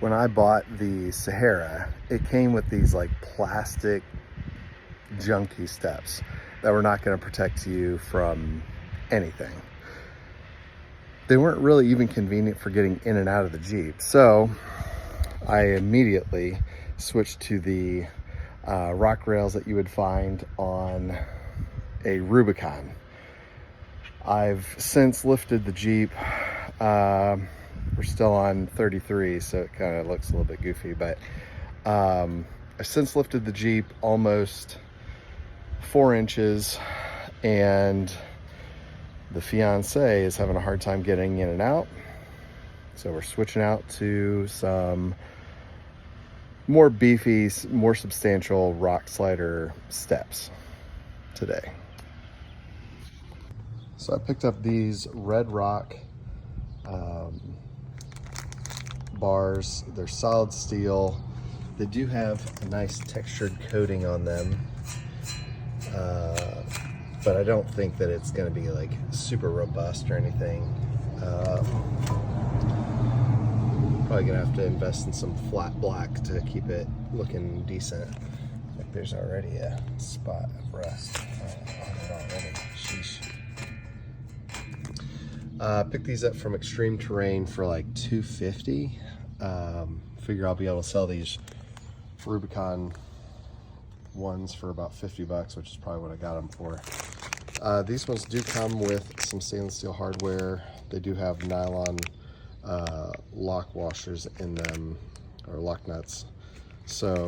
when I bought the Sahara, it came with these like plastic junky steps that were not going to protect you from anything. They weren't really even convenient for getting in and out of the Jeep. So I immediately switched to the rock rails that you would find on a Rubicon. I've since lifted the Jeep. We're still on 33, so it kind of looks a little bit goofy, but I've since lifted the Jeep almost 4 inches, and the fiance is having a hard time getting in and out. So we're switching out to some more beefy, more substantial rock slider steps today. So I picked up these RedRock bars. They're solid steel. They do have a nice textured coating on them, but I don't think that it's going to be like super robust or anything. Probably gonna have to invest in some flat black to keep it looking decent. Like there's already a spot of rust on it already. Sheesh. Picked these up from Extreme Terrain for like $250. Figure I'll be able to sell these Rubicon ones for about $50, which is probably what I got them for. These ones do come with some stainless steel hardware. They do have nylon lock washers in them, or lock nuts. So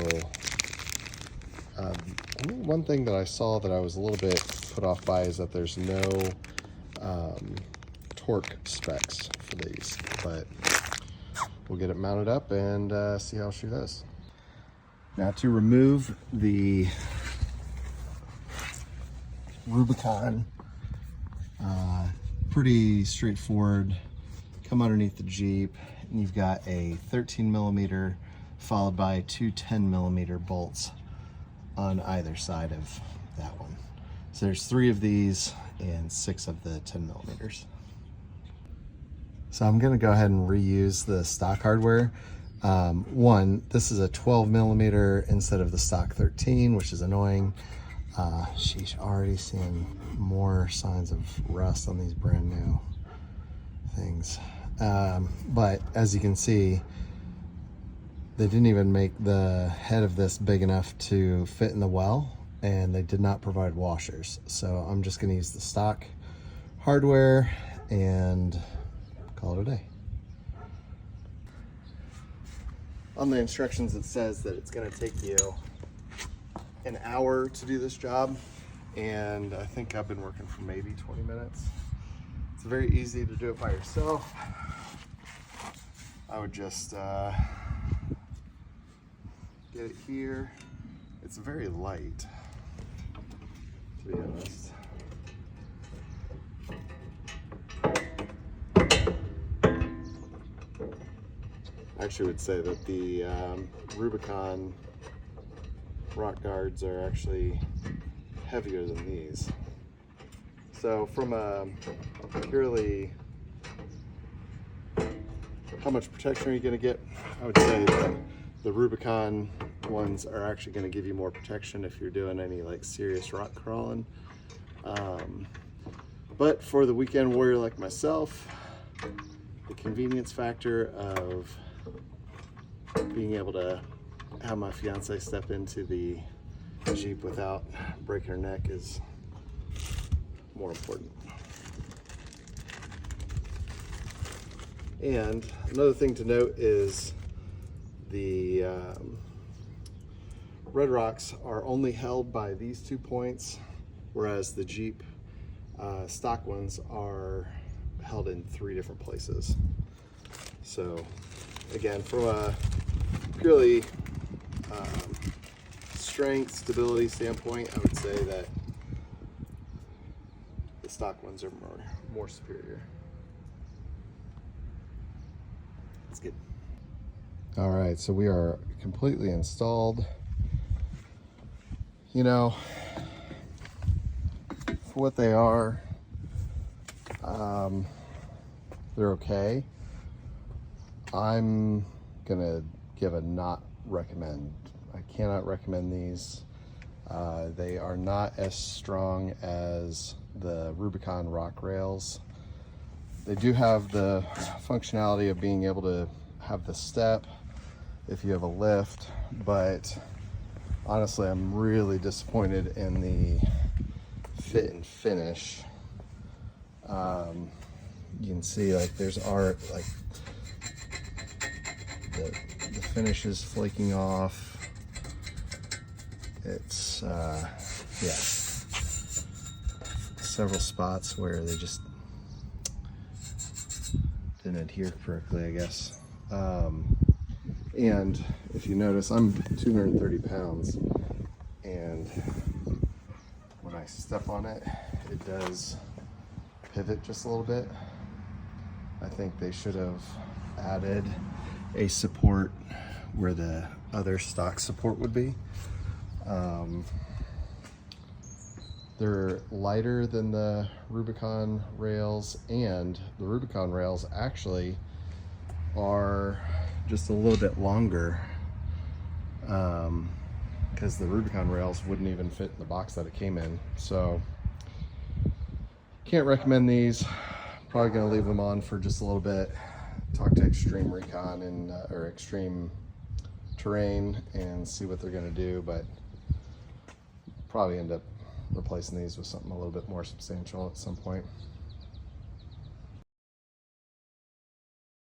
one thing that I saw that I was a little bit put off by is that there's no torque specs for these, but we'll get it mounted up and see how she does. Now to remove the Rubicon, pretty straightforward. Come underneath the Jeep and you've got a 13 millimeter followed by 2 10 millimeter bolts on either side of that one. So there's 3 of these and 6 of the 10 millimeters. So I'm gonna go ahead and reuse the stock hardware. One, this is a 12 millimeter instead of the stock 13, which is annoying. Sheesh, already seeing more signs of rust on these brand new things. But as you can see, they didn't even make the head of this big enough to fit in the well, and they did not provide washers. So I'm just gonna use the stock hardware and call it a day. On the instructions it says that it's going to take you an hour to do this job, and I think I've been working for maybe 20 minutes. It's very easy to do it by yourself. I would just get it here. It's very light, to be honest. I actually would say that the Rubicon rock guards are actually heavier than these. So from a purely how much protection are you going to get, I would say that the Rubicon ones are actually going to give you more protection if you're doing any like serious rock crawling. But for the weekend warrior like myself, the convenience factor of being able to have my fiance step into the Jeep without breaking her neck is more important. And another thing to note is the RedRocks are only held by these 2 points, whereas the Jeep stock ones are held in 3 different places. So again, from a purely strength, stability standpoint, I would say that the stock ones are more superior. That's good. All right, so we are completely installed. You know, for what they are, they're okay. I'm gonna give a not recommend. I cannot recommend these. They are not as strong as the Rubicon rock rails. They do have the functionality of being able to have the step if you have a lift, but honestly, I'm really disappointed in the fit and finish. You can see like there's art, like the finish is flaking off. It's yeah, several spots where they just didn't adhere correctly, I guess. And if you notice, I'm 230 pounds, and when I step on it, it does pivot just a little bit. I think they should have added a support where the other stock support would be. They're lighter than the Rubicon rails, and the Rubicon rails actually are just a little bit longer, because the Rubicon rails wouldn't even fit in the box that it came in. So can't recommend these. Probably gonna leave them on for just a little bit, talk to Extreme Recon and or Extreme Terrain and see what they're gonna do, but probably end up replacing these with something a little bit more substantial at some point.